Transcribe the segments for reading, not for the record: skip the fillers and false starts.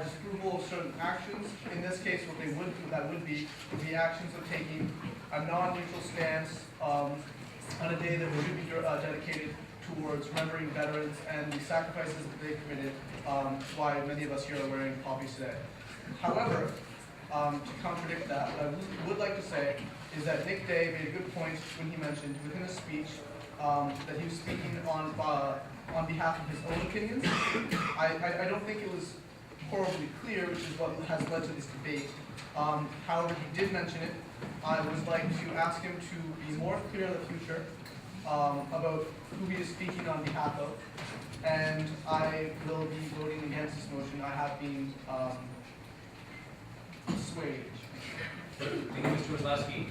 disapproval of certain actions. In this case, what they would do, that would be the actions of taking a non-neutral stance on a day that should be dedicated towards remembering veterans and the sacrifices that they committed, why many of us here are wearing poppies today. However, to contradict that, what I would like to say is that Nick Day made a good point when he mentioned within a speech that he was speaking on behalf of his own opinions. I don't think it was horribly clear, which is what has led to this debate. However, he did mention it. I would like to ask him to be more clear in the future about who he is speaking on behalf of, and I will be voting against this motion. I have been swayed. Thank you, Mr. Wazlowski.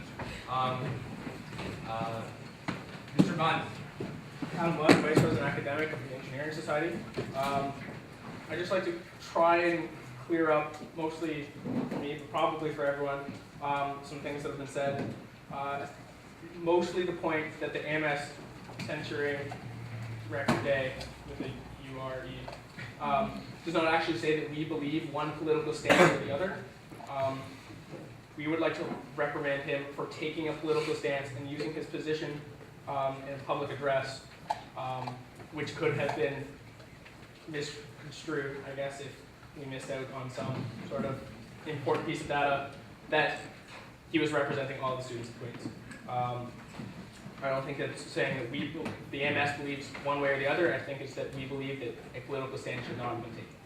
Mr. Bunn. I'm Bunn, Vice President Academic of the Engineering Society. I'd just like to try and clear up, mostly for me, but probably for everyone, some things that have been said. Mostly the point that the AMS censuring record day with the URE does not actually say that we believe one political stance or the other. We would like to reprimand him for taking a political stance and using his position in a public address, which could have been misconstrued, I guess, if we missed out on some sort of important piece of data that he was representing all the students of Queens. I don't think that it's saying that the AMS believes one way or the other. I think it's that we believe that a political stand should not have been taken.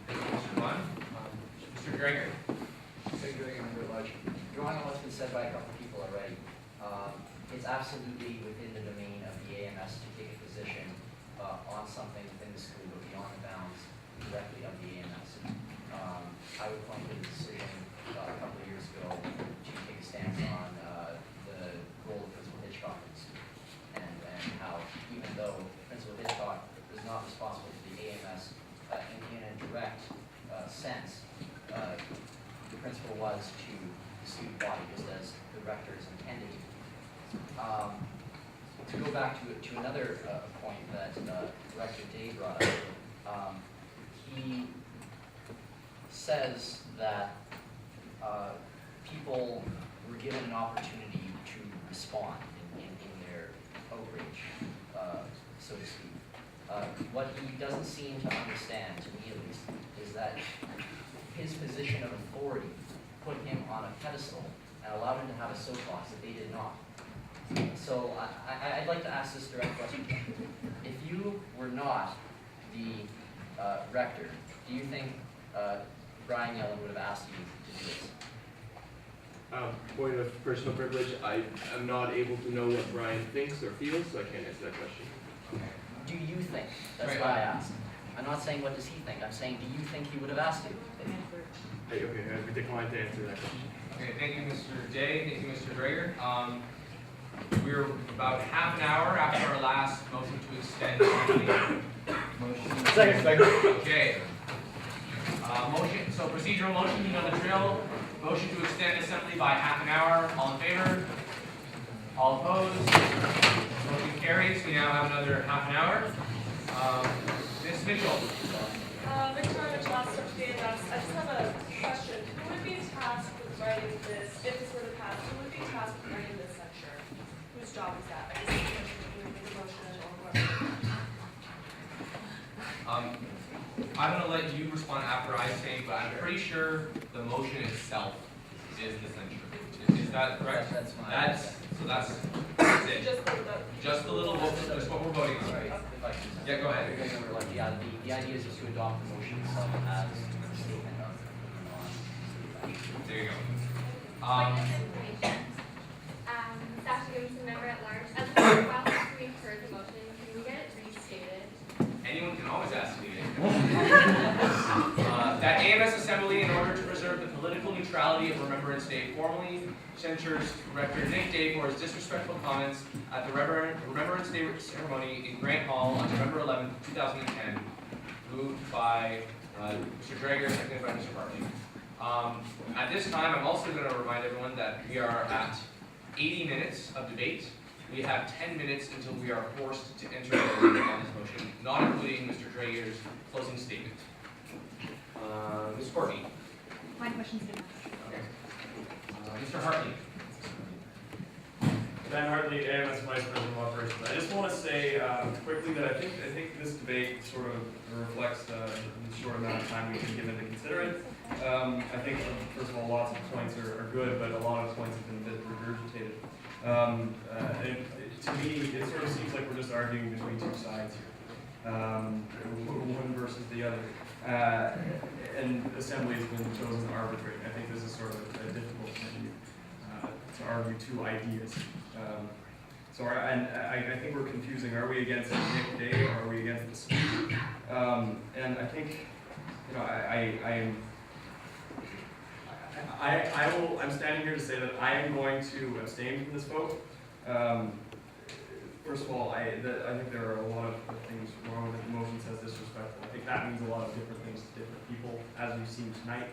Thank you, Mr. Bunn. Mr. Drager. Thank you very much. Drawing on what's been said by a couple of people already, it's absolutely within the domain of the AMS to take a position on something within the school or beyond the bounds directly of the AMS. I would point to the decision a couple of years ago to take a stance on the role of Principal Hitchcock in the school, and how even though Principal Hitchcock is not responsible to the AMS in a direct sense, the principal was to the student body, just as the rector is intended to. To go back to another point that Rector Day brought up, he says that people were given an opportunity to respond in their outrage, so to speak. What he doesn't seem to understand, to me at least, is that his position of authority put him on a pedestal and allowed him to have a soapbox that they did not. So I'd like to ask this direct question. If you were not the rector, do you think Brian Yellen would have asked you to do this? Point of personal privilege, I am not able to know what Brian thinks or feels, so I can't answer that question. Do you think? That's why I asked. I'm not saying what does he think. I'm saying, do you think he would have asked you? Okay, I decline to answer that question. Okay, thank you, Mr. Day. Thank you, Mr. Drager. We're about half an hour after our last motion to extend the meeting. Second. Okay. Motion. So procedural motion, you know the drill. Motion to extend assembly by half an hour. All in favor? All opposed? Motion carries. We now have another half an hour. Ms. Mitchell. Victoria Mitchell, updated us. I just have a question. Who would be tasked with writing this, if this were to pass, who would be tasked with writing this censure? Whose job is that? Is it the motion or whoever? I'm going to let you respond after I say, but I'm pretty sure the motion itself is the censure. Is that correct? That's fine. That's it. Just the little, just what we're voting on. Sorry, if I can. Yeah, go ahead. The idea is just to adopt the motion itself as a statement of non. There you go. Staff Stevenson, member at large. As a member, while we've heard the motion, can we get it restated? Anyone can always ask me. That AMS Assembly, in order to preserve the political neutrality of Remembrance Day, formally censures Rector Nick Day for his disrespectful comments at the Remembrance Day ceremony in Grant Hall on November 11, 2010, moved by Mr. Drager, seconded by Mr. Bartley. At this time, I'm also going to remind everyone that we are at 80 minutes of debate. We have 10 minutes until we are forced to enter on this motion, not including Mr. Drager's closing statement. Courtney. My question's been Okay. Mr. Hartley. Ben Hartley, AMS Vice President of Operations. I just want to say quickly that I think this debate sort of reflects the short amount of time we've been given to consider it. I think, first of all, lots of points are good, but a lot of points have been a bit regurgitated. To me, it sort of seems like we're just arguing between two sides here, one versus the other. And assembly has been chosen to arbitrate. I think this is sort of a difficult venue to argue two ideas. I think we're confusing. Are we against Nick Day or are we against the speech? And I think, you know, I'm standing here to say that I am going to abstain from this vote. First of all, I think there are a lot of things wrong with it. The motion says disrespectful. I think that means a lot of different things to different people, as we've seen tonight.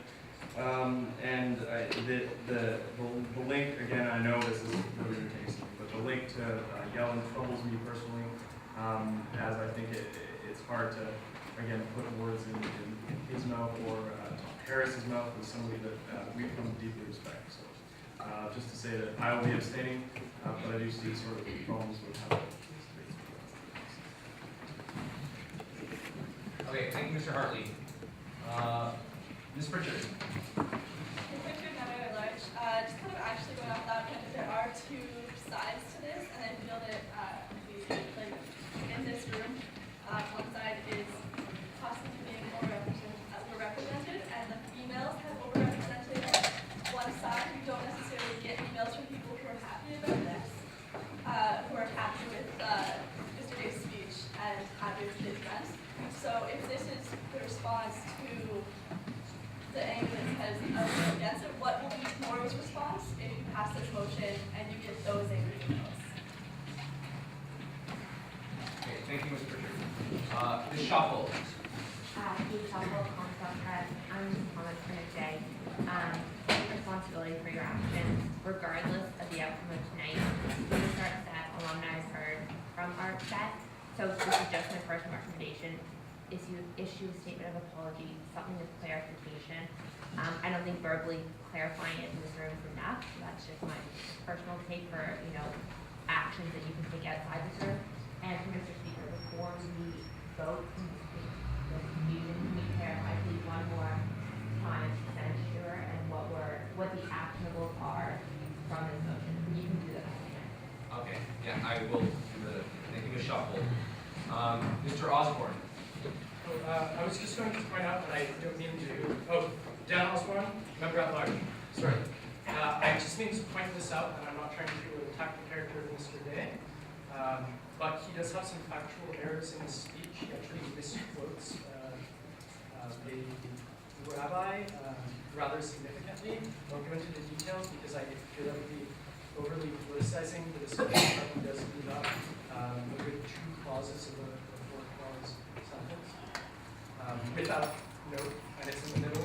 The link, again, I know this is really tasty, but the link to Yellen troubles me personally, as I think it's hard to, again, put words in his mouth or Harris's mouth as somebody that we've come to deeply respect. So just to say that I will be abstaining, but I do see sort of problems with how Okay, thank you, Mr. Hartley. Ms. Pritchard. Just kind of actually going off that point, that there are two sides to this, and I feel that like in this room, one side is possibly being overrepresented, and the females have overrepresented one side. We don't necessarily get emails from people who are happy about this, who are happy with Mr. Dave's speech and happy with his defense. So if this is the response to the ambulance has against it, what will be tomorrow's response if you pass this motion and you get those angry emails? Okay, thank you, Ms. Pritchard. Ms. Shuffle. Kate Shuffle, Comstock Press. I'm just comment for today. Take responsibility for your actions, regardless of the outcome of tonight. Students are upset, alumni has heard from are upset. So this is just my personal recommendation. Issue a statement of apology, something with clarification. I don't think verbally clarifying it in this room is enough. So that's just my personal take for, you know, actions that you can take outside this room. And for Mr. Speaker, before we vote, the confusion, can you clarify please one more time censure and what the actionables are from this motion? You can do that. Okay, yeah, I will do the, thank you, Ms. Shuffle. Mr. Osborne. I was just going to point out that I don't mean to, Dan Osborne, member at large, sorry. I just mean to point this out, and I'm not trying to attack the character of Mr. Day, but he does have some factual errors in his speech. He actually misquotes the rabbi rather significantly. I won't go into the details because I feel that would be overly politicizing the discussion, but he does leave up a good two clauses of a four-clause sentence. With that note, and it's in the middle